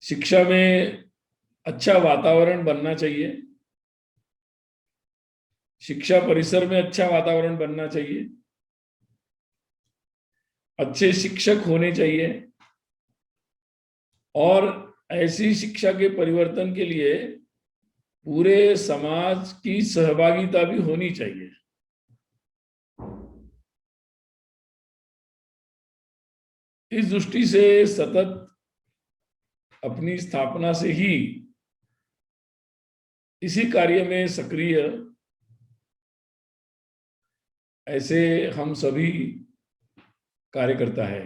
शिक्षा में अच्छा वातावरण बनना चाहिए, शिक्षा परिसर में अच्छा वातावरण बनना चाहिए, अच्छे शिक्षक होने चाहिए और ऐसी शिक्षा के परिवर्तन के लिए पूरे समाज की सहभागिता भी होनी चाहिए। इस दृष्टि से सतत अपनी स्थापना से ही इसी कार्य में सक्रिय ऐसे हम सभी कार्यकर्ता है।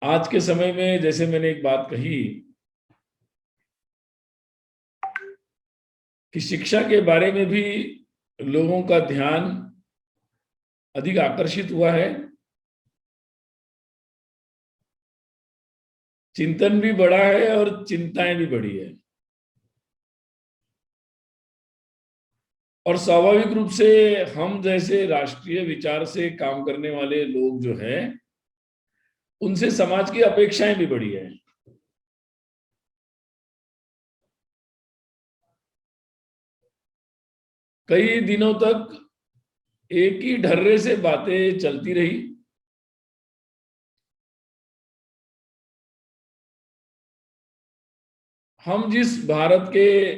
आज के समय में जैसे मैंने एक बात कही कि शिक्षा के बारे में भी लोगों का ध्यान अधिक आकर्षित हुआ है, चिंतन भी बढ़ा है और चिंताएं भी बढ़ी है। और स्वाभाविक रूप से हम जैसे राष्ट्रीय विचार से काम करने वाले लोग जो हैं, उनसे समाज की अपेक्षाएं भी बढ़ी है। कई दिनों तक एक ही ढर्रे से बातें चलती रही। हम जिस भारत के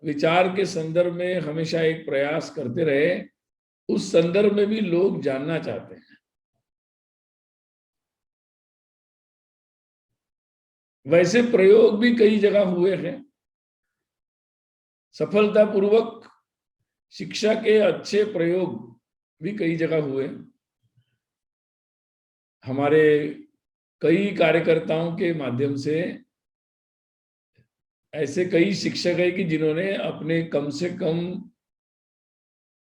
विचार के संदर्भ में हमेशा एक प्रयास करते रहे, उस संदर्भ में भी लोग जानना चाहते हैं। वैसे प्रयोग भी कई जगह हुए हैं, सफलतापूर्वक शिक्षा के अच्छे प्रयोग भी कई जगह हुए। हमारे कई कार्यकर्ताओं के माध्यम से ऐसे कई शिक्षक हैं कि जिन्होंने अपने कम से कम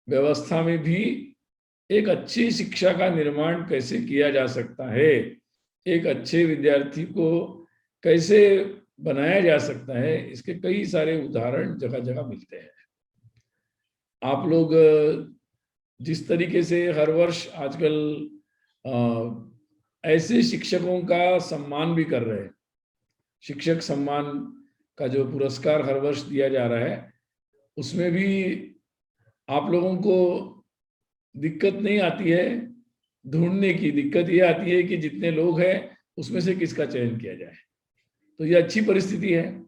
व्यवस्था में भी एक अच्छी शिक्षा का निर्माण कैसे किया जा सकता है, एक अच्छे विद्यार्थी को कैसे बनाया जा सकता है, इसके कई सारे उदाहरण जगह जगह मिलते हैं। आप लोग जिस तरीके से हर वर्ष आजकल ऐसे शिक्षकों का सम्मान भी कर रहे हैं, शिक्षक सम्मान का जो पुरस्कार हर वर्ष दिया जा रहा है, उसमें भी आप लोगों को दिक्कत नहीं आती है ढूंढने की। दिक्कत ये आती है कि जितने लोग हैं उसमें से किसका चयन किया जाए। तो ये अच्छी परिस्थिति है।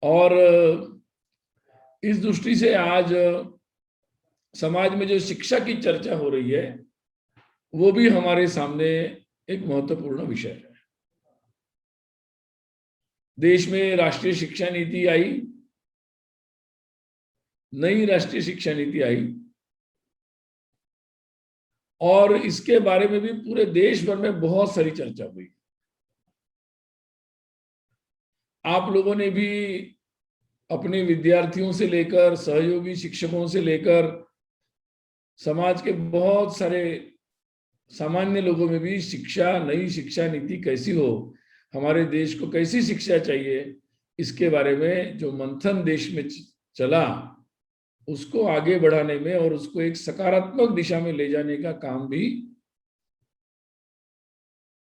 और इस दृष्टि से आज समाज में जो शिक्षा की चर्चा हो रही है, वो भी हमारे सामने एक महत्वपूर्ण विषय है। देश में राष्ट्रीय शिक्षा नीति आई, नई राष्ट्रीय शिक्षा नीति आई, और इसके बारे में भी पूरे देश भर में बहुत सारी चर्चा हुई। आप लोगों ने भी अपने विद्यार्थियों से लेकर, सहयोगी शिक्षकों से लेकर, समाज के बहुत सारे सामान्य लोगों में भी शिक्षा, नई शिक्षा नीति कैसी हो, हमारे देश को कैसी शिक्षा चाहिए, इसके बारे में जो मंथन देश में चला, उसको आगे बढ़ाने में और उसको एक सकारात्मक दिशा में ले जाने का काम भी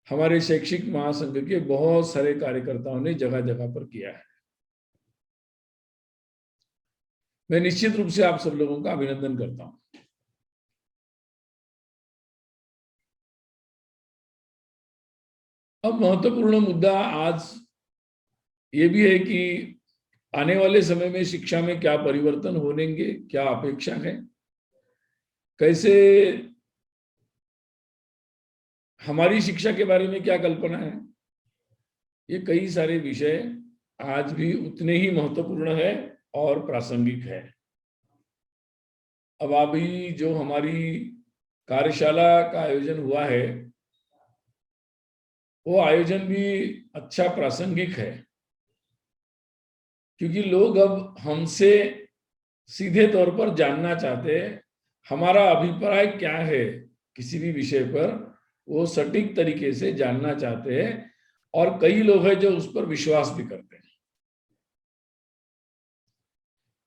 हमारे शैक्षिक महासंघ के बहुत सारे कार्यकर्ताओं ने जगह जगह पर किया है। मैं निश्चित रूप से आप सब लोगों का अभिनंदन करता हूं। अब महत्वपूर्ण मुद्दा आज ये भी है कि आने वाले समय में शिक्षा में क्या परिवर्तन होंगे, क्या अपेक्षा है, कैसे हमारी शिक्षा के बारे में क्या कल्पना है। ये कई सारे विषय आज भी उतने ही महत्वपूर्ण है और प्रासंगिक है। अब अभी जो हमारी कार्यशाला का आयोजन हुआ है, वो आयोजन भी अच्छा प्रासंगिक है, क्योंकि लोग अब हमसे सीधे तौर पर जानना चाहते हैं हमारा अभिप्राय क्या है किसी भी विषय पर, वो सटीक तरीके से जानना चाहते हैं। और कई लोग हैं जो उस पर विश्वास भी करते हैं।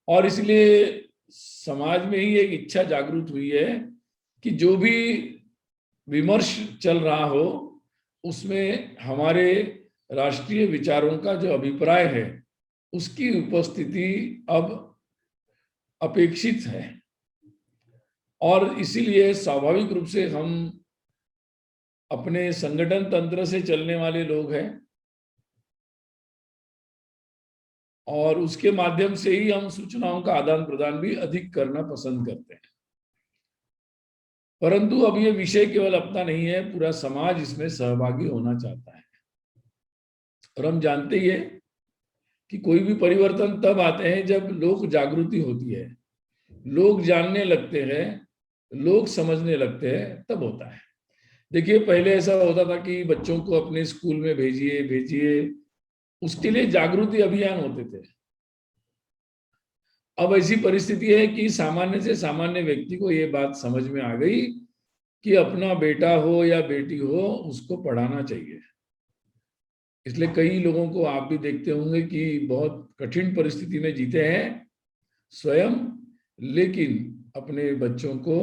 और इसलिए समाज में ही एक इच्छा जागृत हुई है कि जो भी विमर्श चल रहा हो उसमें हमारे राष्ट्रीय विचारों का जो अभिप्राय है उसकी उपस्थिति अब अपेक्षित है, और इसीलिए स्वाभाविक रूप से हम अपने संगठन तंत्र से चलने वाले लोग हैं और उसके माध्यम से ही हम सूचनाओं का आदान प्रदान भी अधिक करना पसंद करते हैं। परंतु अब ये विषय केवल अपना नहीं है, पूरा समाज इसमें सहभागी होना चाहता है। और हम जानते ही है कि कोई भी परिवर्तन तब आते हैं जब लोक जागृति होती है, लोग जानने लगते हैं, लोग समझने लगते हैं, तब होता है। देखिए, पहले ऐसा होता था कि बच्चों को अपने स्कूल में भेजिए, उसके लिए जागृति अभियान होते थे। अब ऐसी परिस्थिति है कि सामान्य से सामान्य व्यक्ति को ये बात समझ में आ गई कि अपना बेटा हो या बेटी हो, उसको पढ़ाना चाहिए। इसलिए कई लोगों को आप भी देखते होंगे कि बहुत कठिन परिस्थिति में जीते हैं स्वयं, लेकिन अपने बच्चों को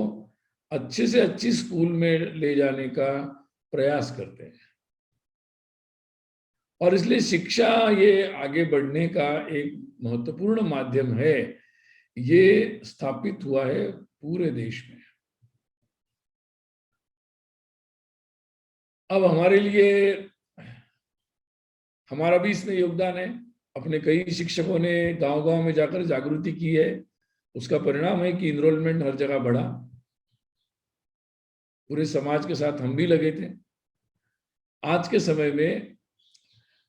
अच्छे से अच्छी स्कूल में ले जाने का प्रयास करते हैं। और इसलिए शिक्षा ये आगे बढ़ने का एक महत्वपूर्ण माध्यम है, ये स्थापित हुआ है पूरे देश में। अब हमारे लिए हमारा भी इसमें योगदान है। अपने कई शिक्षकों ने गांव-गांव में जाकर जागृति की है। उसका परिणाम है कि इनरोलमेंट हर जगह बढ़ा। पूरे समाज के साथ हम भी लगे थे। आज के समय में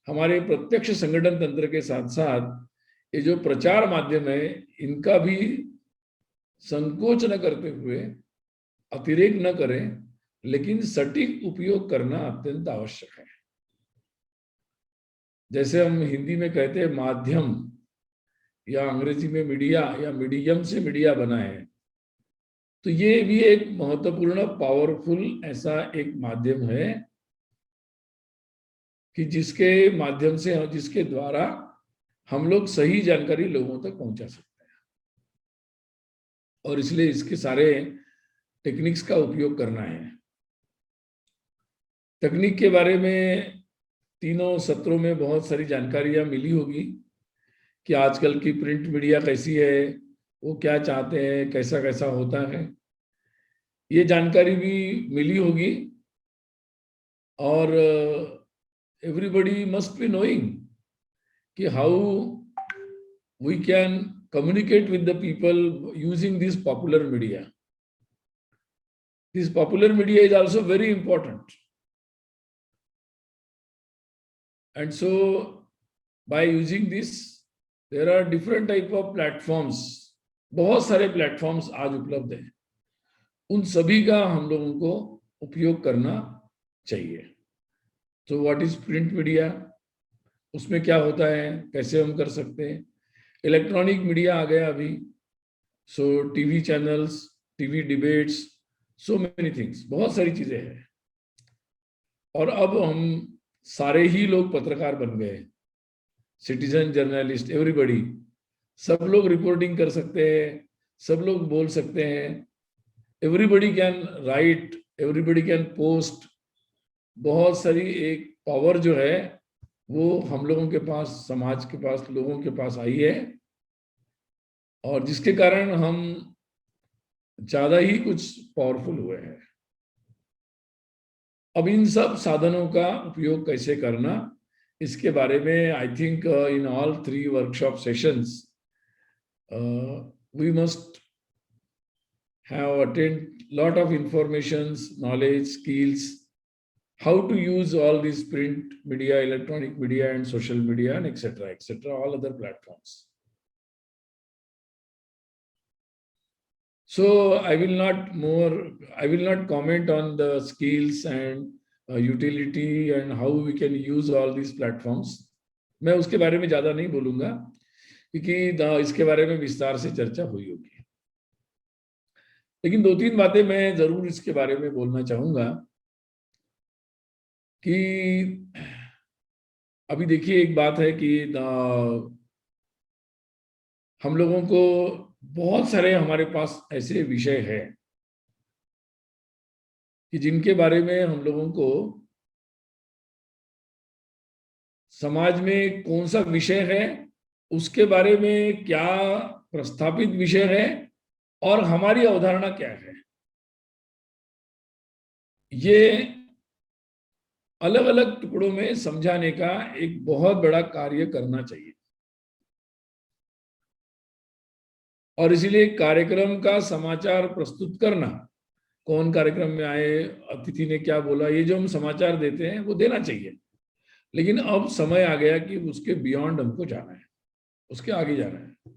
हमारे प्रत्यक्ष संगठन तंत्र के साथ साथ ये जो प्रचार माध्यम है, इनका भी संकोच न करते हुए, अतिरेक न करें, लेकिन सटीक उपयोग करना अत्यंत आवश्यक है। जैसे हम हिंदी में कहते हैं माध्यम, या अंग्रेजी में मीडिया या मीडियम से मीडिया बना है, तो ये भी एक महत्वपूर्ण पावरफुल ऐसा एक माध्यम है कि जिसके माध्यम से, जिसके द्वारा हम लोग सही जानकारी लोगों तक पहुंचा सकते हैं। और इसलिए इसके सारे टेक्निक्स का उपयोग करना है। तकनीक के बारे में तीनों सत्रों में बहुत सारी जानकारियां मिली होगी कि आजकल की प्रिंट मीडिया कैसी है, वो क्या चाहते हैं, कैसा कैसा होता है, ये जानकारी भी मिली होगी। और everybody must be knowing कि how we can communicate with the people using this popular media. This popular media is also very important. And so by using this, there are different type of platforms. बहुत सारे platforms आज उपलब्ध हैं। उन सभी का हम लोगों को उपयोग करना चाहिए। तो व्हाट इज प्रिंट मीडिया, उसमें क्या होता है, कैसे हम कर सकते हैं। इलेक्ट्रॉनिक मीडिया आ गया अभी, so TV channels, TV debates, so many things, बहुत सारी चीजें हैं। और अब हम सारे ही लोग पत्रकार बन गए, सिटीजन, जर्नलिस्ट, एवरीबॉडी, सब लोग रिपोर्टिंग कर सकते हैं, सब लोग बोल सकते हैं। Everybody can write, everybody can post. बहुत सारी एक पावर जो है वो हम लोगों के पास, समाज के पास, लोगों के पास आई है, और जिसके कारण हम ज्यादा ही कुछ पावरफुल हुए हैं। अब इन सब साधनों का उपयोग कैसे करना, इसके बारे में I think in all 3 workshop sessions we must have attained lot of informations, knowledge, skills, how to use all these print media, electronic media, and social media, and etc., all other platforms. So I will not comment on the skills and utility and how we can use all these platforms. मैं उसके बारे में ज्यादा नहीं बोलूंगा, क्योंकि इसके बारे में विस्तार से चर्चा हुई होगी। लेकिन 2-3 बातें मैं जरूर इसके बारे में बोलना चाहूंगा कि अभी देखिए, एक बात है कि हम लोगों को बहुत सारे, हमारे पास ऐसे विषय हैं कि जिनके बारे में हम लोगों को समाज में कौन सा विषय है, उसके बारे में क्या प्रस्थापित विषय है और हमारी अवधारणा क्या है, ये अलग अलग टुकड़ों में समझाने का एक बहुत बड़ा कार्य करना चाहिए। और इसीलिए कार्यक्रम का समाचार प्रस्तुत करना, कौन कार्यक्रम में आए, अतिथि ने क्या बोला, ये जो हम समाचार देते हैं वो देना चाहिए। लेकिन अब समय आ गया कि उसके बियॉन्ड हमको जाना है, उसके आगे जाना है।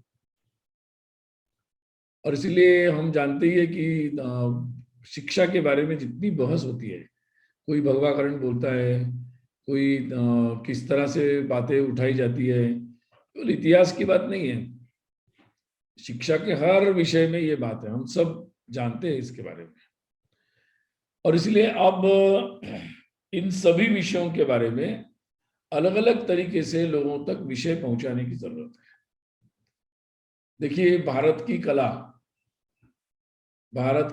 और इसलिए हम जानते ही है कि शिक्षा के बारे में जितनी बहस होती है, कोई भगवाकरण बोलता है, कोई किस तरह से बातें उठाई जाती है, तो इतिहास की बात नहीं है। शिक्षा के हर विषय में ये बात है, हम सब जानते हैं इसके बारे में। और इसलिए अब इन सभी विषयों के बारे में अलग अलग तरीके से लोगों तक विषय पहुंचाने की जरूरत है। देखिए, भारत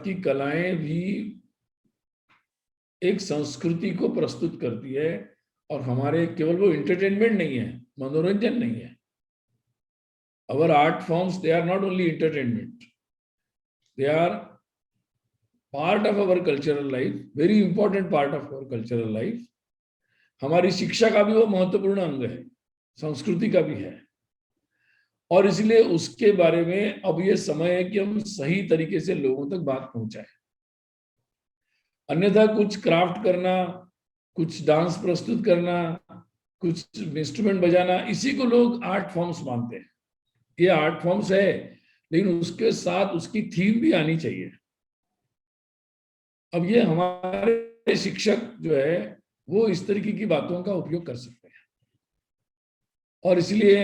की कलाएं भी एक संस्कृति को प्रस्तुत करती है। और हमारे केवल वो एंटरटेनमेंट नहीं है, मनोरंजन नहीं है। Our art forms, they are not only entertainment, they are part of our cultural life, very important part of our cultural life. हमारी शिक्षा का भी वो महत्वपूर्ण अंग है, संस्कृति का भी है। और इसलिए उसके बारे में अब ये समय है कि हम सही तरीके से लोगों तक बात पहुंचाएं। अन्यथा कुछ क्राफ्ट करना, कुछ डांस प्रस्तुत करना, कुछ इंस्ट्रूमेंट बजाना, इसी को लोग आर्ट फॉर्म्स मानते हैं। ये आर्ट फॉर्म्स है, लेकिन उसके साथ उसकी थीम भी आनी चाहिए। अब ये हमारे शिक्षक जो है वो इस तरीके की बातों का उपयोग कर सकते हैं। और इसलिए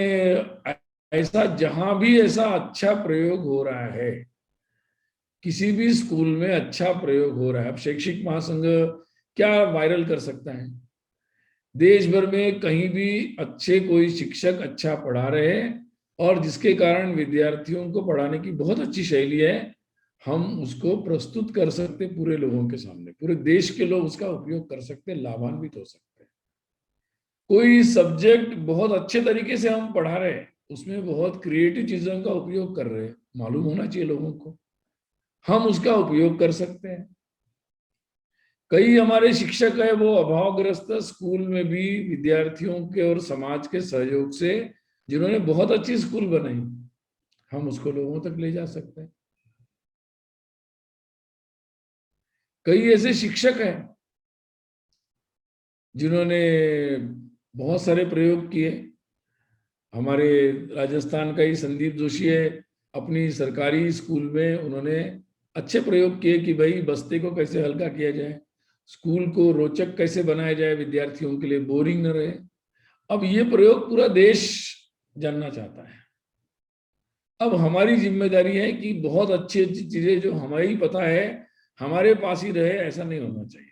ऐसा जहां भी ऐसा अच्छा प्रयोग हो रहा है, किसी भी स्कूल में अच्छा प्रयोग हो रहा है, अब शैक्षिक महासंघ क्या वायरल कर सकता है? देश भर में कहीं भी अच्छे कोई शिक्षक अच्छा पढ़ा रहे हैं और जिसके कारण विद्यार्थियों को पढ़ाने की बहुत अच्छी शैली है, हम उसको प्रस्तुत कर सकते पूरे लोगों के सामने, पूरे देश के लोग उसका उपयोग कर सकते, लाभान्वित हो सकते हैं। कोई सब्जेक्ट बहुत अच्छे तरीके से हम पढ़ा रहे हैं, उसमें बहुत क्रिएटिव चीजों का उपयोग कर रहे हैं, मालूम होना चाहिए लोगों को, हम उसका उपयोग कर सकते हैं। कई हमारे शिक्षक है वो अभावग्रस्त स्कूल में भी विद्यार्थियों के और समाज के सहयोग से जिन्होंने बहुत अच्छी स्कूल बनाई, हम उसको लोगों तक ले जा सकते हैं। कई ऐसे शिक्षक हैं जिन्होंने बहुत सारे प्रयोग किए। हमारे राजस्थान का ही संदीप जोशी है, अपनी सरकारी स्कूल में उन्होंने अच्छे प्रयोग किए कि भाई बस्ते को कैसे हल्का किया जाए, स्कूल को रोचक कैसे बनाया जाए, विद्यार्थियों के लिए बोरिंग न रहे। अब ये प्रयोग पूरा देश जानना चाहता है। अब हमारी जिम्मेदारी है कि बहुत अच्छी अच्छी चीजें जो हमें ही पता है हमारे पास ही रहे, ऐसा नहीं होना चाहिए।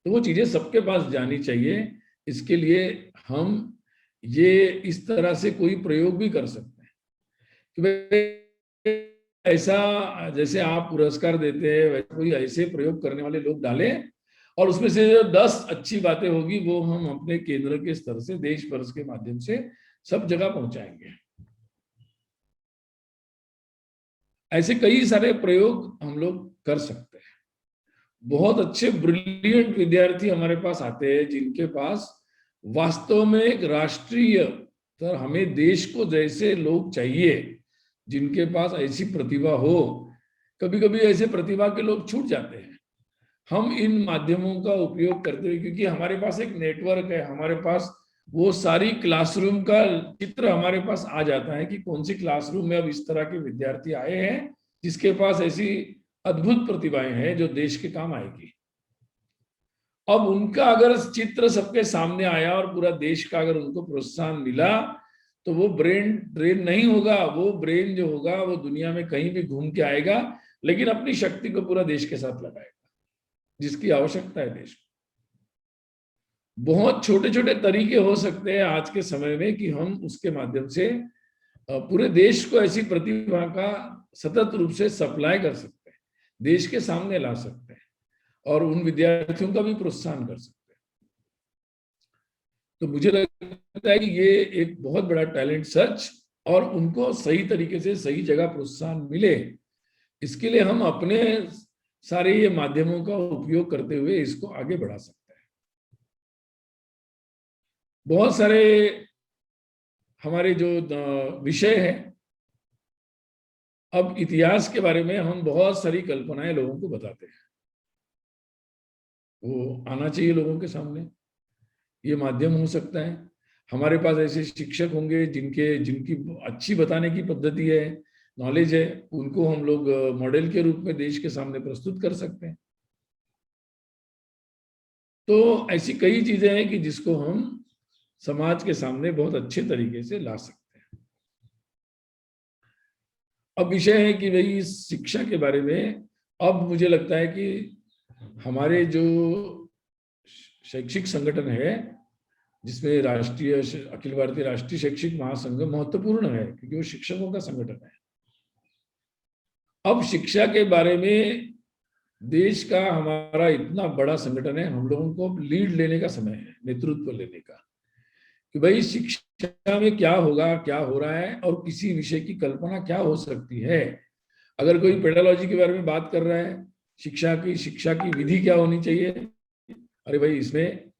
तो वो चीजें सबके पास जानी चाहिए। इसके लिए हम ये इस तरह से कोई प्रयोग भी कर सकते हैं कि ऐसा, जैसे आप पुरस्कार देते हैं वैसे कोई ऐसे प्रयोग करने वाले लोग डालें और उसमें से जो 10 अच्छी बातें होगी वो हम अपने केंद्र के स्तर से, देश भर के माध्यम से सब जगह पहुंचाएंगे। ऐसे कई सारे प्रयोग हम लोग कर सकते हैं। बहुत अच्छे ब्रिलियंट विद्यार्थी हमारे पास आते हैं जिनके पास वास्तव में एक राष्ट्रीय, तो हमें देश को जैसे लोग चाहिए, जिनके पास ऐसी प्रतिभा हो। कभी कभी ऐसे प्रतिभा के लोग छूट जाते हैं। हम इन माध्यमों का उपयोग करते हुए, क्योंकि हमारे पास एक नेटवर्क है, हमारे पास वो सारी क्लासरूम का चित्र हमारे पास आ जाता है कि कौन सी क्लासरूम में अब इस तरह के विद्यार्थी आए हैं जिसके पास ऐसी अद्भुत प्रतिभाएं हैं जो देश के काम आएगी। अब उनका अगर चित्र सबके सामने आया और पूरा देश का अगर उनको प्रोत्साहन मिला, तो वो ब्रेन ड्रेन नहीं होगा, वो ब्रेन जो होगा वो दुनिया में कहीं भी घूम के आएगा, लेकिन अपनी शक्ति को पूरा देश के साथ लगाएगा जिसकी आवश्यकता है देश को। बहुत छोटे छोटे तरीके हो सकते हैं आज के समय में कि हम उसके माध्यम से पूरे देश को ऐसी प्रतिभा का सतत रूप से सप्लाई कर सकते हैं, देश के सामने ला सकते हैं और उन विद्यार्थियों का भी प्रोत्साहन कर सकते हैं। तो मुझे लगता है कि ये एक बहुत बड़ा टैलेंट सर्च, और उनको सही तरीके से सही जगह प्रोत्साहन मिले, इसके लिए हम अपने सारे ये माध्यमों का उपयोग करते हुए इसको आगे बढ़ा सकते हैं। बहुत सारे हमारे जो विषय है, अब इतिहास के बारे में हम बहुत सारी कल्पनाएं लोगों को बताते हैं, वो आना चाहिए लोगों के सामने, ये माध्यम हो सकता है। हमारे पास ऐसे शिक्षक होंगे जिनकी अच्छी बताने की पद्धति है, नॉलेज है, उनको हम लोग मॉडल के रूप में देश के सामने प्रस्तुत कर सकते हैं। तो ऐसी कई चीजें हैं कि जिसको हम समाज के सामने बहुत अच्छे तरीके से ला सकते हैं। अब विषय है कि भाई शिक्षा के बारे में अब मुझे लगता है कि हमारे जो शैक्षिक संगठन है, जिसमें अखिल भारतीय राष्ट्रीय शैक्षिक महासंघ महत्वपूर्ण है, क्योंकि वो शिक्षकों का संगठन है। अब शिक्षा के बारे में देश का हमारा इतना बड़ा संगठन है, हम लोगों को लीड लेने का समय है, नेतृत्व लेने का, कि भाई शिक्षा में क्या होगा, क्या हो रहा है, और किसी विषय की कल्पना क्या हो सकती है। अगर कोई पेडालॉजी के बारे में बात कर रहा है, शिक्षा की विधि क्या होनी चाहिए, अरे भाई इसमें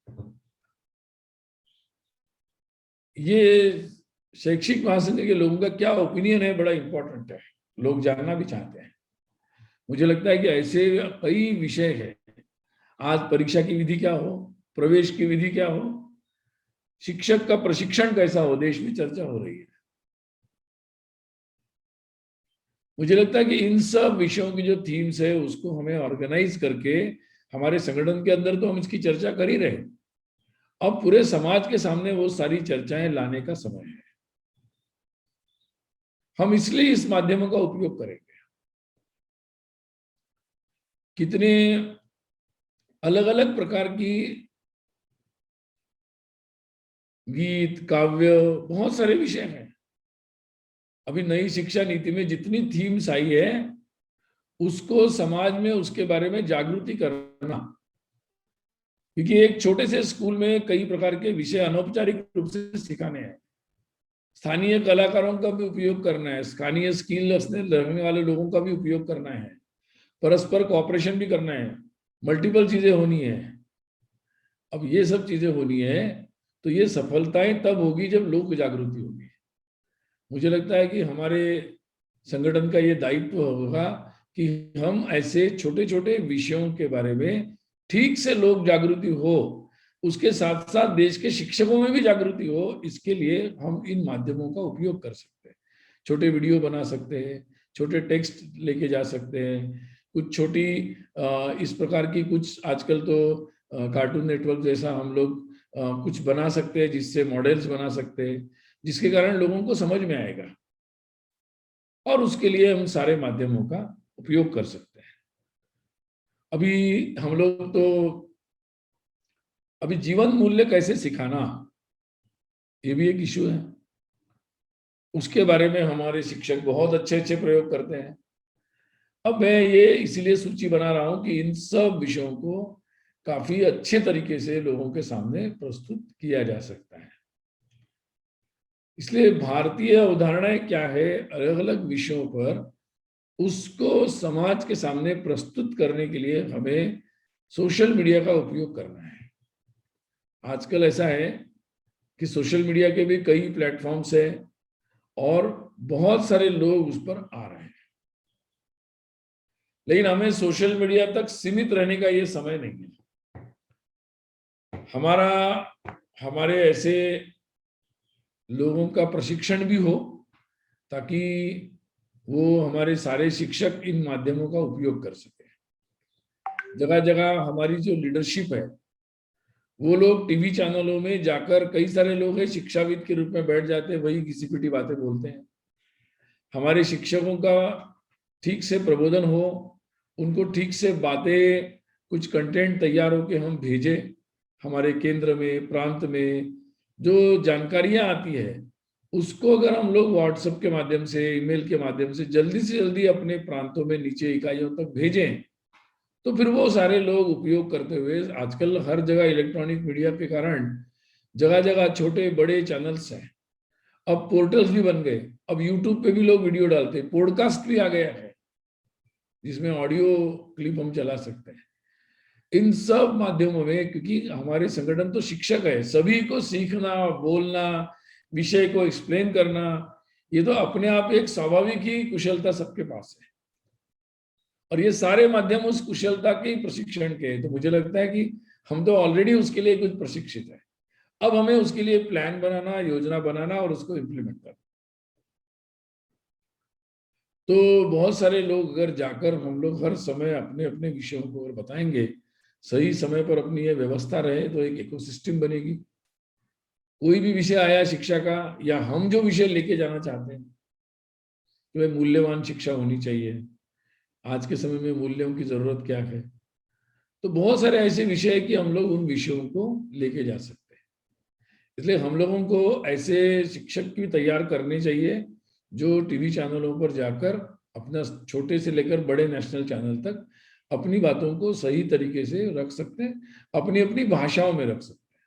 ये शैक्षिक महासंघ के लोगों का क्या ओपिनियन है, बड़ा इंपॉर्टेंट है, लोग जानना भी चाहते हैं। मुझे लगता है कि ऐसे कई विषय है, आज परीक्षा की विधि क्या हो, प्रवेश की विधि क्या हो, शिक्षक का प्रशिक्षण कैसा हो, देश में चर्चा हो रही है। मुझे लगता है कि इन सब विषयों की जो थीम्स है उसको हमें ऑर्गेनाइज करके, हमारे संगठन के अंदर तो हम इसकी चर्चा कर ही रहे, अब पूरे समाज के सामने वो सारी चर्चाएं लाने का समय है। हम इसलिए इस माध्यमों का उपयोग करेंगे। कितने अलग अलग प्रकार की गीत, काव्य, बहुत सारे विषय हैं। अभी नई शिक्षा नीति में जितनी थीम्स आई है, उसको समाज में उसके बारे में जागृति करना, क्योंकि एक छोटे से स्कूल में कई प्रकार के विषय अनौपचारिक रूप से सिखाने हैं, स्थानीय कलाकारों का भी उपयोग करना है, स्थानीय स्किल रखने वाले लोगों का भी उपयोग करना है, परस्पर कोऑपरेशन भी करना है, मल्टीपल चीजें होनी है। अब ये सब चीजें होनी है, तो ये सफलताएं तब होगी जब लोक जागृति होगी। मुझे लगता है कि हमारे संगठन का ये दायित्व होगा कि हम ऐसे छोटे छोटे विषयों के बारे में ठीक से लोक जागृति हो, उसके साथ साथ देश के शिक्षकों में भी जागृति हो, इसके लिए हम इन माध्यमों का उपयोग कर सकते हैं। छोटे वीडियो बना सकते हैं, छोटे टेक्स्ट लेके जा सकते हैं, कुछ छोटी इस प्रकार की कुछ आजकल तो कार्टून नेटवर्क जैसा हम लोग कुछ बना सकते हैं, जिससे मॉडल्स बना सकते हैं, जिसके कारण लोगों को समझ में आएगा, और उसके लिए हम सारे माध्यमों का उपयोग कर सकते हैं। अभी हम लोग तो अभी जीवन मूल्य कैसे सिखाना, ये भी एक इश्यू है, उसके बारे में हमारे शिक्षक बहुत अच्छे अच्छे प्रयोग करते हैं। अब मैं ये इसीलिए सूची बना रहा हूं कि इन सब विषयों को काफी अच्छे तरीके से लोगों के सामने प्रस्तुत किया जा सकता है। इसलिए भारतीय अवधारणाएं क्या है, अलग अलग विषयों पर उसको समाज के सामने प्रस्तुत करने के लिए हमें सोशल मीडिया का उपयोग करना है। आजकल ऐसा है कि सोशल मीडिया के भी कई प्लेटफॉर्म्स हैं और बहुत सारे लोग उस पर आ रहे हैं, लेकिन हमें सोशल मीडिया तक सीमित रहने का ये समय नहीं है। हमारे ऐसे लोगों का प्रशिक्षण भी हो, ताकि वो हमारे सारे शिक्षक इन माध्यमों का उपयोग कर सके। जगह जगह हमारी जो लीडरशिप है, वो लोग टीवी चैनलों में जाकर, कई सारे लोग हैं शिक्षाविद के रूप में बैठ जाते हैं, वही घिसी पिटी बातें बोलते हैं। हमारे शिक्षकों का ठीक से प्रबोधन हो, उनको ठीक से बातें, कुछ कंटेंट तैयार होके हम भेजें, हमारे केंद्र में, प्रांत में जो जानकारियां आती है उसको अगर हम लोग व्हाट्सएप के माध्यम से, ईमेल के माध्यम से जल्दी अपने प्रांतों में, नीचे इकाइयों तक भेजें, तो फिर वो सारे लोग उपयोग करते हुए, आजकल हर जगह इलेक्ट्रॉनिक मीडिया के कारण जगह जगह छोटे बड़े चैनल्स हैं, अब पोर्टल्स भी बन गए, अब यूट्यूब पे भी लोग वीडियो डालते हैं, पॉडकास्ट भी आ गया है जिसमें ऑडियो क्लिप हम चला सकते हैं। इन सब माध्यमों में, क्योंकि हमारे संगठन तो शिक्षक है, सभी को सीखना, बोलना, विषय को एक्सप्लेन करना, ये तो अपने आप एक स्वाभाविक ही कुशलता सबके पास है, और ये सारे माध्यम उस कुशलता के प्रशिक्षण के हैं। तो मुझे लगता है कि हम तो ऑलरेडी उसके लिए कुछ प्रशिक्षित है, अब हमें उसके लिए प्लान बनाना, योजना बनाना और उसको इम्प्लीमेंट करना। तो बहुत सारे लोग अगर जाकर हम लोग हर समय अपने अपने विषयों को अगर बताएंगे, सही समय पर अपनी ये व्यवस्था रहे, तो एक इकोसिस्टम बनेगी। कोई भी विषय आया शिक्षा का, या हम जो विषय लेके जाना चाहते हैं, तो वह मूल्यवान शिक्षा होनी चाहिए। आज के समय में मूल्यों की जरूरत क्या है, तो बहुत सारे ऐसे विषय है कि हम लोग उन विषयों को लेके जा सकते हैं। इसलिए हम लोगों को ऐसे शिक्षक भी तैयार करने चाहिए जो टीवी चैनलों पर जाकर अपना छोटे से लेकर बड़े नेशनल चैनल तक अपनी बातों को सही तरीके से रख सकते हैं, अपनी अपनी भाषाओं में रख सकते हैं।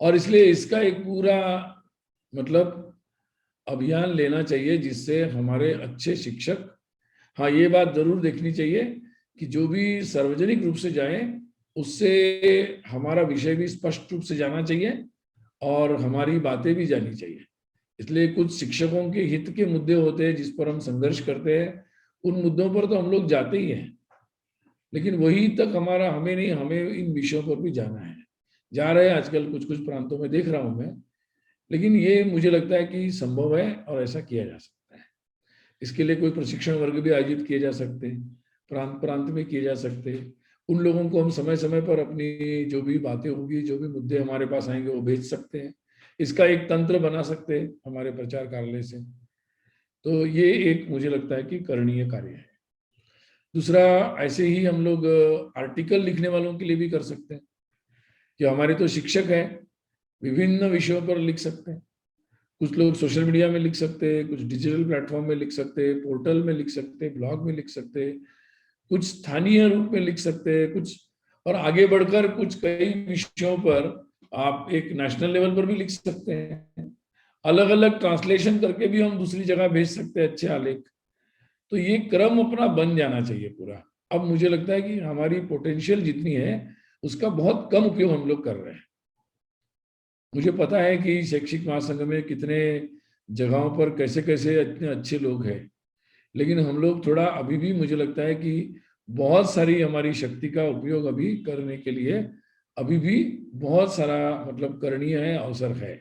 और इसलिए इसका एक पूरा मतलब अभियान लेना चाहिए जिससे हमारे अच्छे शिक्षक, हाँ ये बात जरूर देखनी चाहिए कि जो भी सार्वजनिक रूप से जाए उससे हमारा विषय भी स्पष्ट रूप से जाना चाहिए और हमारी बातें भी जानी चाहिए। इसलिए कुछ शिक्षकों के हित के मुद्दे होते हैं जिस पर हम संघर्ष करते हैं, उन मुद्दों पर तो हम लोग जाते ही हैं, लेकिन वही तक हमारा हमें नहीं, हमें इन विषयों पर भी जाना है। जा रहे हैं आजकल कुछ कुछ प्रांतों में देख रहा हूं मैं, लेकिन ये मुझे लगता है कि संभव है और ऐसा किया जा सकता है। इसके लिए कोई प्रशिक्षण वर्ग भी आयोजित किए जा सकते हैं, प्रांत प्रांत में किए जा सकते हैं। उन लोगों को हम समय समय पर अपनी जो भी बातें होंगी, जो भी मुद्दे हमारे पास आएंगे वो भेज सकते हैं। इसका एक तंत्र बना सकते हैं हमारे प्रचार कार्यालय से। तो ये एक मुझे लगता है कि करणीय कार्य है। दूसरा, ऐसे ही हम लोग आर्टिकल लिखने वालों के लिए भी कर सकते हैं कि हमारे तो शिक्षक हैं, विभिन्न विषयों पर लिख सकते हैं। कुछ लोग सोशल मीडिया में लिख सकते हैं, कुछ डिजिटल प्लेटफॉर्म में लिख सकते हैं, पोर्टल में लिख सकते हैं, ब्लॉग में लिख सकते हैं, कुछ स्थानीय रूप में लिख सकते हैं, कुछ और आगे बढ़कर कुछ कई विषयों पर आप एक नेशनल लेवल पर भी लिख सकते हैं। अलग अलग ट्रांसलेशन करके भी हम दूसरी जगह भेज सकते हैं अच्छे आलेख। तो ये क्रम अपना बन जाना चाहिए पूरा। अब मुझे लगता है कि हमारी पोटेंशियल जितनी है उसका बहुत कम उपयोग हम लोग कर रहे हैं। मुझे पता है कि शैक्षिक महासंघ में कितने जगहों पर कैसे कैसे इतने अच्छे लोग हैं, लेकिन हम लोग थोड़ा अभी भी मुझे लगता है कि बहुत सारी हमारी शक्ति का उपयोग अभी करने के लिए अभी भी बहुत सारा मतलब करणीय है, अवसर है।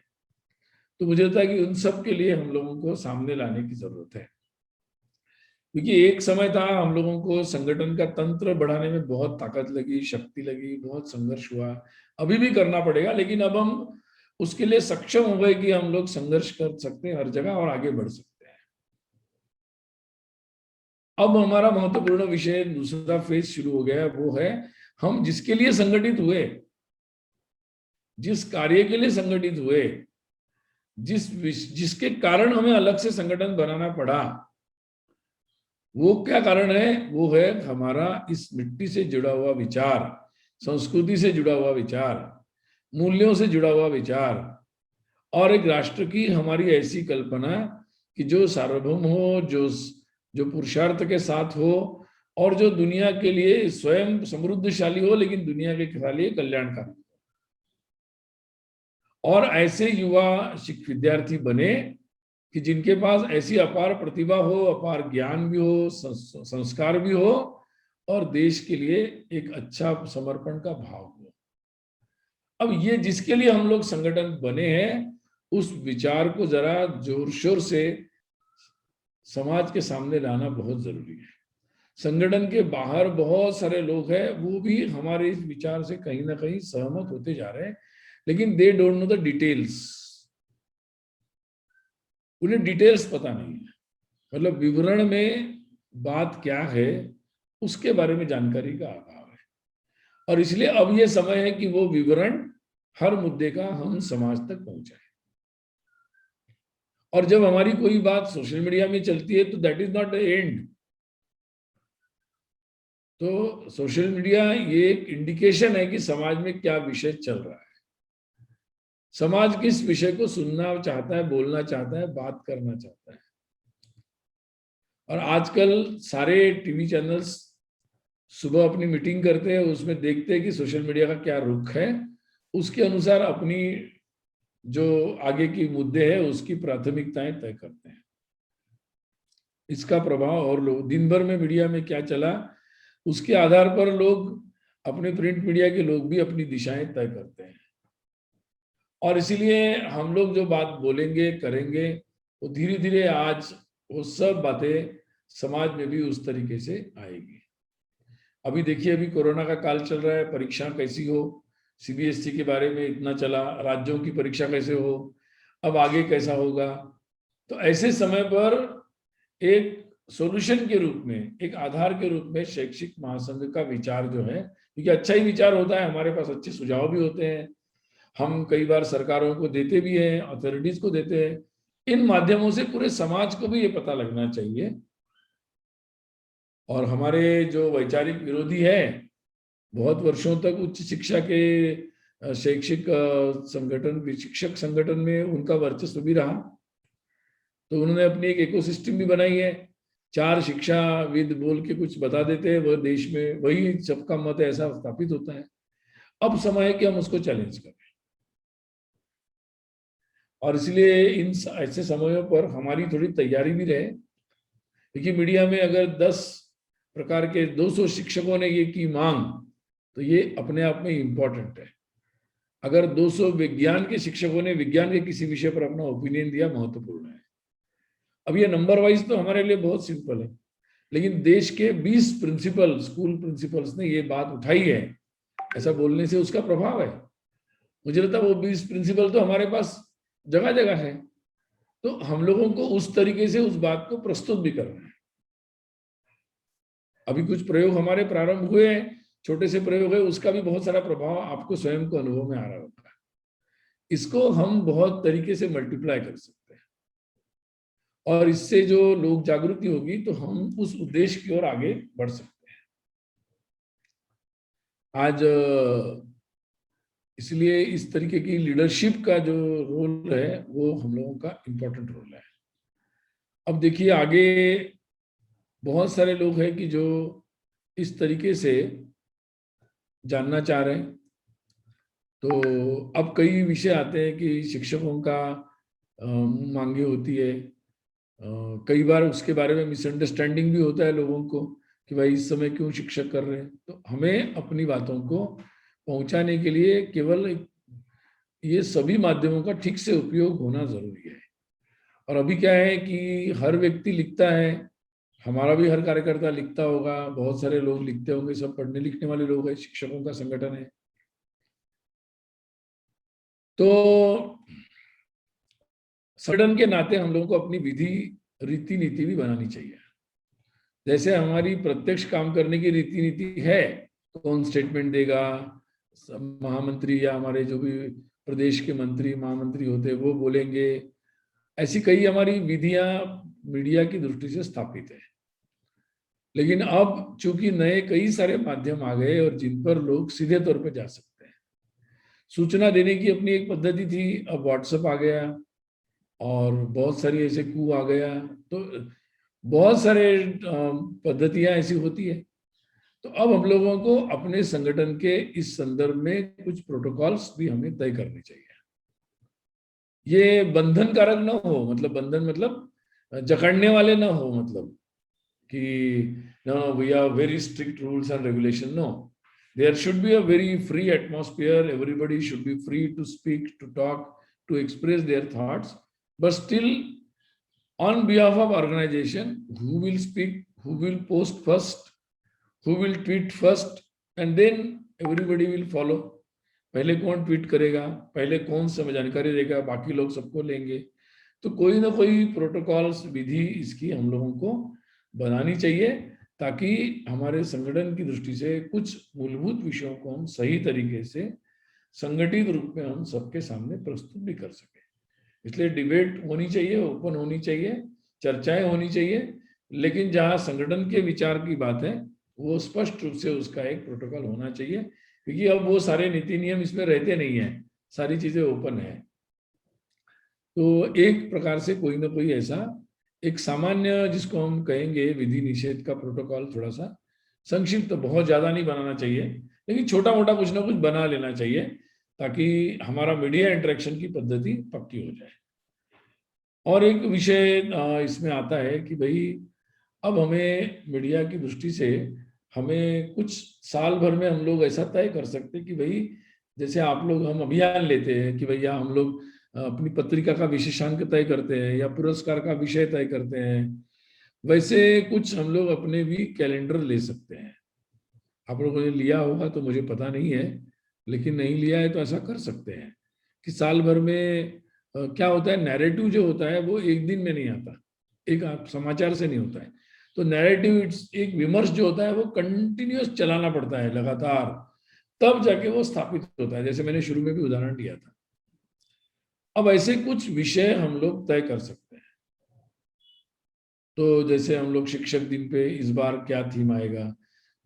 तो मुझे लगता है कि उन सब के लिए हम लोगों को सामने लाने की जरूरत है, क्योंकि एक समय था हम लोगों को संगठन का तंत्र बढ़ाने में बहुत ताकत लगी, शक्ति लगी, बहुत संघर्ष हुआ। अभी भी करना पड़ेगा, लेकिन अब हम उसके लिए सक्षम हो गए कि हम लोग संघर्ष कर सकते हैं हर जगह और आगे बढ़ सकते हैं। अब हमारा महत्वपूर्ण विषय दूसरा फेज शुरू हो गया है, वो है हम जिसके लिए संगठित हुए, जिस कार्य के लिए संगठित हुए, जिसके कारण हमें अलग से संगठन बनाना पड़ा, वो क्या कारण है? वो है हमारा इस मिट्टी से जुड़ा हुआ विचार, संस्कृति से जुड़ा हुआ विचार, मूल्यों से जुड़ा हुआ विचार, और एक राष्ट्र की हमारी ऐसी कल्पना कि जो सार्वभौम हो, जो पुरुषार्थ के साथ हो, और जो दुनिया के लिए स्वयं समृद्धशाली हो लेकिन दुनिया के लिए कल्याणकारी। और ऐसे युवा विद्यार्थी बने कि जिनके पास ऐसी अपार प्रतिभा हो, अपार ज्ञान भी हो, संस्कार भी हो, और देश के लिए एक अच्छा समर्पण का भाव हो। अब ये जिसके लिए हम लोग संगठन बने हैं, उस विचार को जरा जोर शोर से समाज के सामने लाना बहुत जरूरी है। संगठन के बाहर बहुत सारे लोग हैं, वो भी हमारे इस विचार से कहीं ना कहीं सहमत होते जा रहे हैं, लेकिन they don't know the details. उन्हें डिटेल्स पता नहीं है, मतलब विवरण में बात क्या है उसके बारे में जानकारी का अभाव है। और इसलिए अब यह समय है कि वो विवरण हर मुद्दे का हम समाज तक पहुंचाए। और जब हमारी कोई बात सोशल मीडिया में चलती है तो that is not the end. तो सोशल मीडिया ये एक इंडिकेशन है कि समाज में क्या विषय चल रहा है, समाज किस विषय को सुनना चाहता है, बोलना चाहता है, बात करना चाहता है। और आजकल सारे टीवी चैनल्स सुबह अपनी मीटिंग करते हैं, उसमें देखते हैं कि सोशल मीडिया का क्या रुख है, उसके अनुसार अपनी जो आगे की मुद्दे हैं उसकी प्राथमिकताएं तय करते हैं। इसका प्रभाव, और लोग दिन भर में मीडिया में क्या चला उसके आधार पर लोग, अपने प्रिंट मीडिया के लोग भी अपनी दिशाएं तय करते हैं। और इसीलिए हम लोग जो बात बोलेंगे करेंगे वो धीरे धीरे आज वो सब बातें समाज में भी उस तरीके से आएगी। अभी देखिए, अभी कोरोना का काल चल रहा है, परीक्षा कैसी हो, सीबीएसई के बारे में इतना चला, राज्यों की परीक्षा कैसे हो, अब आगे कैसा होगा। तो ऐसे समय पर एक सॉल्यूशन के रूप में, एक आधार के रूप में शैक्षिक महासंघ का विचार जो है, क्योंकि अच्छा ही विचार होता है, हमारे पास अच्छे सुझाव भी होते हैं, हम कई बार सरकारों को देते भी हैं, अथॉरिटीज को देते हैं। इन माध्यमों से पूरे समाज को भी ये पता लगना चाहिए। और हमारे जो वैचारिक विरोधी है, बहुत वर्षों तक उच्च शिक्षा के शैक्षिक संगठन, शिक्षक संगठन में उनका वर्चस्व भी रहा, तो उन्होंने अपनी एक इकोसिस्टम भी बनाई है। 4 शिक्षाविद बोल के कुछ बता देते हैं, वह देश में वही सबका मत है, ऐसा स्थापित होता है। अब समय है कि हम उसको चैलेंज करें। और इसलिए इन ऐसे समयों पर हमारी थोड़ी तैयारी भी रहे, क्योंकि मीडिया में अगर 10 प्रकार के 200 शिक्षकों ने ये की मांग, तो ये अपने आप में इम्पोर्टेंट है। अगर 200 विज्ञान के शिक्षकों ने विज्ञान के किसी विषय पर अपना ओपिनियन दिया, महत्वपूर्ण है। अब ये नंबर वाइज तो हमारे लिए बहुत सिंपल है, लेकिन देश के 20 प्रिंसिपल, स्कूल प्रिंसिपल्स ने ये बात उठाई है, ऐसा बोलने से उसका प्रभाव है। मुझे लगता है वो 20 प्रिंसिपल तो हमारे पास जगह जगह है, तो हम लोगों को उस तरीके से उस बात को प्रस्तुत भी करना है। अभी कुछ प्रयोग हमारे प्रारंभ हुए हैं, छोटे से प्रयोग है, उसका भी बहुत सारा प्रभाव आपको स्वयं को अनुभव में आ रहा होगा। इसको हम बहुत तरीके से मल्टीप्लाई कर सकते हैं, और इससे जो लोग जागृति होगी तो हम उस उद्देश्य की ओर आगे बढ़ सकते हैं। आज इसलिए इस तरीके की लीडरशिप का जो रोल है वो हम लोगों का इम्पोर्टेंट रोल है। अब देखिए, आगे बहुत सारे लोग हैं कि जो इस तरीके से जानना चाह रहे हैं। तो अब कई विषय आते हैं कि शिक्षकों का मांगे होती है, कई बार उसके बारे में मिसअंडरस्टैंडिंग भी होता है लोगों को कि भाई इस समय क्यों शिक्षक कर रहे हैं। तो हमें अपनी बातों को पहुंचाने के लिए केवल ये सभी माध्यमों का ठीक से उपयोग होना जरूरी है। और अभी क्या है कि हर व्यक्ति लिखता है, हमारा भी हर कार्यकर्ता लिखता होगा, बहुत सारे लोग लिखते होंगे, सब पढ़ने लिखने वाले लोग हैं, शिक्षकों का संगठन है। तो संगठन के नाते हम लोगों को अपनी विधि, रीति नीति भी बनानी चाहिए। जैसे हमारी प्रत्यक्ष काम करने की रीति नीति है, कौन स्टेटमेंट देगा, महामंत्री या हमारे जो भी प्रदेश के मंत्री महामंत्री होते हैं वो बोलेंगे, ऐसी कई हमारी विधियां मीडिया की दृष्टि से स्थापित है। लेकिन अब चूंकि नए कई सारे माध्यम आ गए और जिन पर लोग सीधे तौर पर जा सकते हैं, सूचना देने की अपनी एक पद्धति थी, अब व्हाट्सएप आ गया और बहुत सारी ऐसे कू आ गया, तो बहुत सारे पद्धतियां ऐसी होती है। तो अब हम लोगों को अपने संगठन के इस संदर्भ में कुछ प्रोटोकॉल्स भी हमें तय करने चाहिए। ये बंधन कारक ना हो, मतलब बंधन मतलब जकड़ने वाले ना हो, मतलब कि no, we have very strict rules and regulation. No, there should be a very free atmosphere. Everybody should be free to speak, to talk, to express their thoughts. But still, on behalf of organization, who will speak, who will post first, who will tweet first, and then everybody will follow. पहले कौन tweet करेगा, पहले कौन सा जानकारी देगा, बाकी लोग सबको लेंगे। तो कोई ना कोई प्रोटोकॉल्स, विधि इसकी हम लोगों को बनानी चाहिए, ताकि हमारे संगठन की दृष्टि से कुछ मूलभूत विषयों को हम सही तरीके से संगठित रूप में हम सबके सामने प्रस्तुत भी कर सके। इसलिए डिबेट होनी चाहिए, ओपन होनी चाहिए, चर्चाएं होनी चाहिए, लेकिन जहां संगठन के विचार की बात है वो स्पष्ट रूप से उसका एक प्रोटोकॉल होना चाहिए, क्योंकि अब वो सारे नीति नियम इसमें रहते नहीं है, सारी चीजें ओपन है। तो एक प्रकार से कोई ना कोई ऐसा एक सामान्य, जिसको हम कहेंगे विधि निषेध का प्रोटोकॉल, थोड़ा सा संक्षिप्त, तो बहुत ज्यादा नहीं बनाना चाहिए, लेकिन छोटा मोटा कुछ ना कुछ बना लेना चाहिए, ताकि हमारा मीडिया इंटरेक्शन की पद्धति पक्की हो जाए। और एक विषय इसमें आता है कि भाई अब हमें मीडिया की दृष्टि से हमें कुछ साल भर में हम लोग ऐसा तय कर सकते हैं कि भाई, जैसे आप लोग, हम अभियान लेते हैं कि भैया हम लोग अपनी पत्रिका का विशेषांक तय करते हैं या पुरस्कार का विषय तय करते हैं, वैसे कुछ हम लोग अपने भी कैलेंडर ले सकते हैं। आप लोगों ने लिया होगा तो मुझे पता नहीं है, लेकिन नहीं लिया है तो ऐसा कर सकते हैं कि साल भर में क्या होता है, नैरेटिव जो होता है वो एक दिन में नहीं आता, एक समाचार से नहीं होता है। तो नैरेटिव, एक विमर्श जो होता है वो कंटिन्यूअस चलाना पड़ता है लगातार, तब जाके वो स्थापित होता है, जैसे मैंने शुरू में भी उदाहरण दिया था। अब ऐसे कुछ विषय हम लोग तय कर सकते हैं। तो जैसे हम लोग शिक्षक दिन पे इस बार क्या थीम आएगा,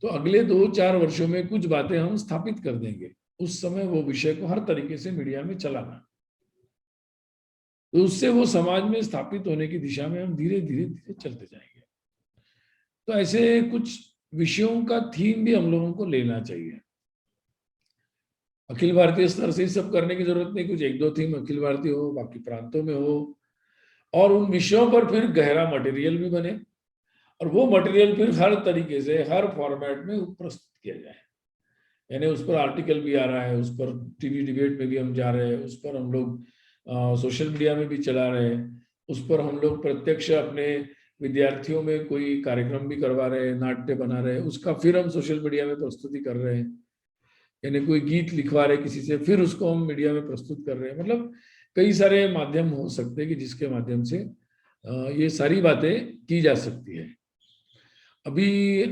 तो अगले 2-4 वर्षों में कुछ बातें हम स्थापित कर देंगे, उस समय वो विषय को हर तरीके से मीडिया में चलाना, तो उससे वो समाज में स्थापित होने की दिशा में हम धीरे धीरे धीरे चलते जाएंगे। तो ऐसे कुछ विषयों का थीम भी हम लोगों को लेना चाहिए। अखिल भारतीय स्तर से ही सब करने की जरूरत नहीं, कुछ एक दो थीम अखिल भारतीय हो, बाकी प्रांतों में हो, और उन विषयों पर फिर गहरा मटेरियल भी बने, और वो मटेरियल फिर हर तरीके से हर फॉर्मेट में प्रस्तुत किया जाए। यानी उस पर आर्टिकल भी आ रहा है, उस पर टीवी डिबेट में भी हम जा रहे हैं, उस पर हम लोग सोशल मीडिया में भी चला रहे हैं, उस पर हम लोग प्रत्यक्ष अपने विद्यार्थियों में कोई कार्यक्रम भी करवा रहे हैं, नाट्य बना रहे हैं, उसका फिर हम सोशल मीडिया में प्रस्तुति कर रहे हैं। यानी कोई गीत लिखवा रहे किसी से, फिर उसको हम मीडिया में प्रस्तुत कर रहे हैं। मतलब कई सारे माध्यम हो सकते हैं कि जिसके माध्यम से ये सारी बातें की जा सकती है। अभी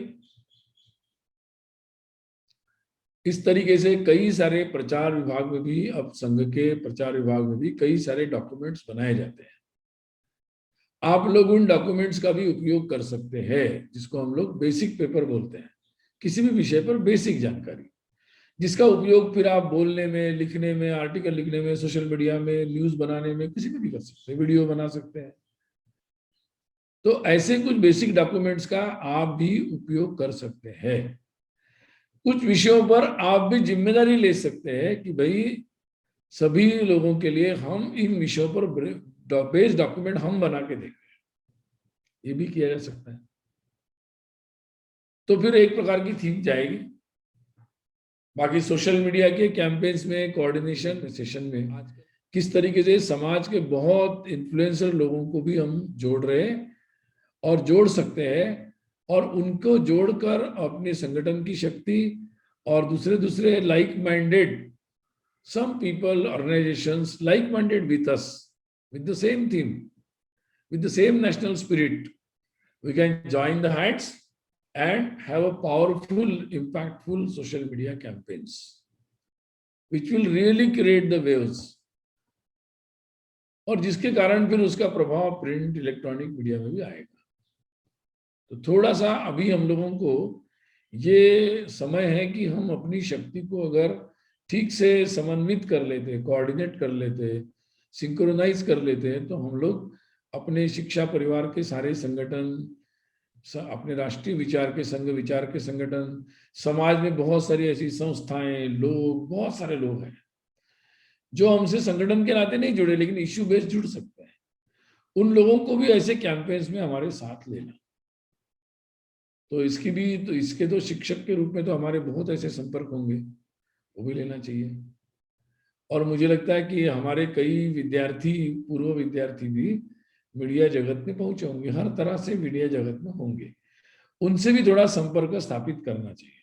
इस तरीके से कई सारे प्रचार विभाग में भी, अब संघ के प्रचार विभाग में भी कई सारे डॉक्यूमेंट्स बनाए जाते हैं। आप लोग उन डॉक्यूमेंट्स का भी उपयोग कर सकते हैं, जिसको हम लोग बेसिक पेपर बोलते हैं, किसी भी विषय पर बेसिक जानकारी, जिसका उपयोग फिर आप बोलने में, लिखने में, आर्टिकल लिखने में, सोशल मीडिया में, न्यूज बनाने में, किसी में भी कर सकते हैं, वीडियो बना सकते हैं। तो ऐसे कुछ बेसिक डॉक्यूमेंट्स का आप भी उपयोग कर सकते हैं। कुछ विषयों पर आप भी जिम्मेदारी ले सकते हैं कि भाई सभी लोगों के लिए हम इन विषयों पर बेस्ड डॉक्यूमेंट हम बना के देंगे, ये भी किया जा सकता है। तो फिर एक प्रकार की थीम जाएगी। बाकी सोशल मीडिया के कैंपेन्स में, कोऑर्डिनेशन सेशन में किस तरीके से समाज के बहुत इन्फ्लुएंसर लोगों को भी हम जोड़ रहे हैं और जोड़ सकते हैं, और उनको जोड़कर अपने संगठन की शक्ति और दूसरे दूसरे like minded some people, organizations like minded with us, with the same theme, with the same national spirit, we can join the hands and have a powerful, impactful social media campaigns which will really create the waves, और जिसके कारण फिर उसका प्रभाव print, electronic media में भी आएगा। तो थोड़ा सा अभी हम लोगों को ये समय है कि हम अपनी शक्ति को अगर ठीक से समन्वित कर लेते, कोऑर्डिनेट कर लेते, सिंक्रोनाइज कर लेते हैं, तो हम लोग अपने शिक्षा परिवार के सारे संगठन, अपने राष्ट्रीय विचार के संघ, विचार के संगठन, समाज में बहुत सारी ऐसी संस्थाएं, लोग, बहुत सारे लोग हैं जो हमसे संगठन के नाते नहीं जुड़े लेकिन इश्यू बेस्ड जुड़ सकते हैं। उन लोगों को भी ऐसे कैंपेन्स में हमारे साथ लेना। तो इसकी भी, तो इसके तो शिक्षक के रूप में तो हमारे बहुत ऐसे संपर्क होंगे, वो भी लेना चाहिए। और मुझे लगता है कि हमारे कई विद्यार्थी, पूर्व विद्यार्थी भी मीडिया जगत में पहुंचे होंगे, हर तरह से मीडिया जगत में होंगे, उनसे भी थोड़ा संपर्क स्थापित करना चाहिए।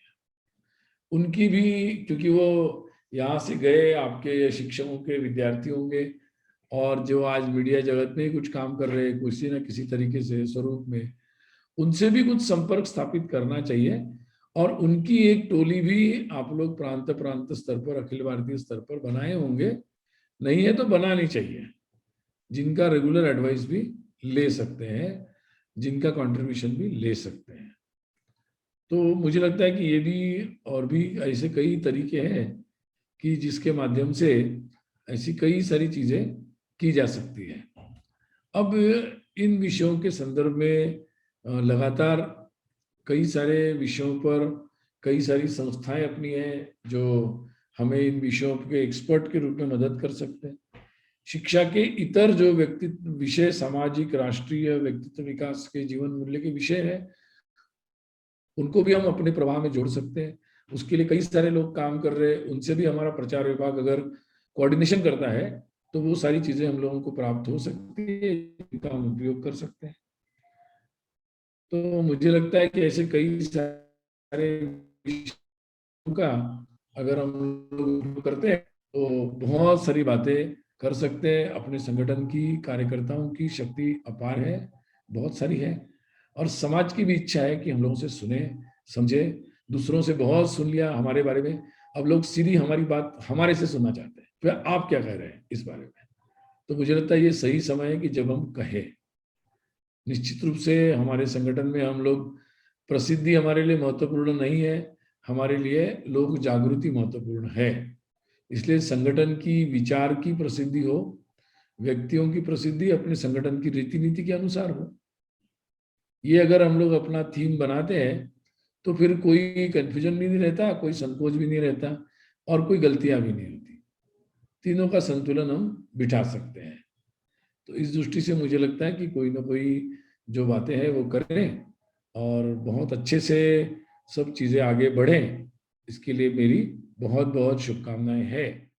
उनकी भी, क्योंकि वो यहाँ से गए, आपके शिक्षकों के विद्यार्थी होंगे, और जो आज मीडिया जगत में ही कुछ काम कर रहे हैं किसी न किसी तरीके से, स्वरूप में, उनसे भी कुछ संपर्क स्थापित करना चाहिए। और उनकी एक टोली भी आप लोग प्रांत प्रांत स्तर पर, अखिल भारतीय स्तर पर बनाए होंगे, नहीं है तो बनानी चाहिए, जिनका रेगुलर एडवाइस भी ले सकते हैं, जिनका कंट्रीब्यूशन भी ले सकते हैं। तो मुझे लगता है कि ये भी और भी ऐसे कई तरीके हैं कि जिसके माध्यम से ऐसी कई सारी चीजें की जा सकती है। अब इन विषयों के संदर्भ में लगातार कई सारे विषयों पर कई सारी संस्थाएं अपनी हैं जो हमें इन विषयों के एक्सपर्ट के रूप में मदद कर सकते हैं। शिक्षा के इतर जो व्यक्तित्व विषय, सामाजिक, राष्ट्रीय, व्यक्तित्व विकास के जीवन मूल्य के विषय है, उनको भी हम अपने प्रवाह में जोड़ सकते हैं। उसके लिए कई सारे लोग काम कर रहे हैं, उनसे भी हमारा प्रचार विभाग अगर कोऑर्डिनेशन करता है तो वो सारी चीजें हम लोगों को प्राप्त हो सकती है, इनका हम उपयोग कर सकते हैं। तो मुझे लगता है कि ऐसे कई सारे विषयों का अगर हम लोग उपयोग करते हैं तो बहुत सारी बातें कर सकते हैं। अपने संगठन की कार्यकर्ताओं की शक्ति अपार है, बहुत सारी है, और समाज की भी इच्छा है कि हम लोगों से सुने, समझे। दूसरों से बहुत सुन लिया हमारे बारे में, अब लोग सीधी हमारी बात हमारे से सुनना चाहते हैं, फिर आप क्या कह रहे हैं इस बारे में। तो मुझे लगता है ये सही समय है कि जब हम कहें। निश्चित रूप से हमारे संगठन में हम लोग, प्रसिद्धि हमारे लिए महत्वपूर्ण नहीं है, हमारे लिए लोक जागृति महत्वपूर्ण है। इसलिए संगठन की विचार की प्रसिद्धि हो, व्यक्तियों की प्रसिद्धि अपने संगठन की रीति नीति के अनुसार हो। ये अगर हम लोग अपना थीम बनाते हैं तो फिर कोई कंफ्यूजन भी नहीं रहता, कोई संकोच भी नहीं रहता, और कोई गलतियां भी नहीं होती। तीनों का संतुलन हम बिठा सकते हैं। तो इस दृष्टि से मुझे लगता है कि कोई ना कोई जो बातें हैं वो करें और बहुत अच्छे से सब चीजें आगे बढ़ें। इसके लिए मेरी बहुत बहुत शुभकामनाएं हैं।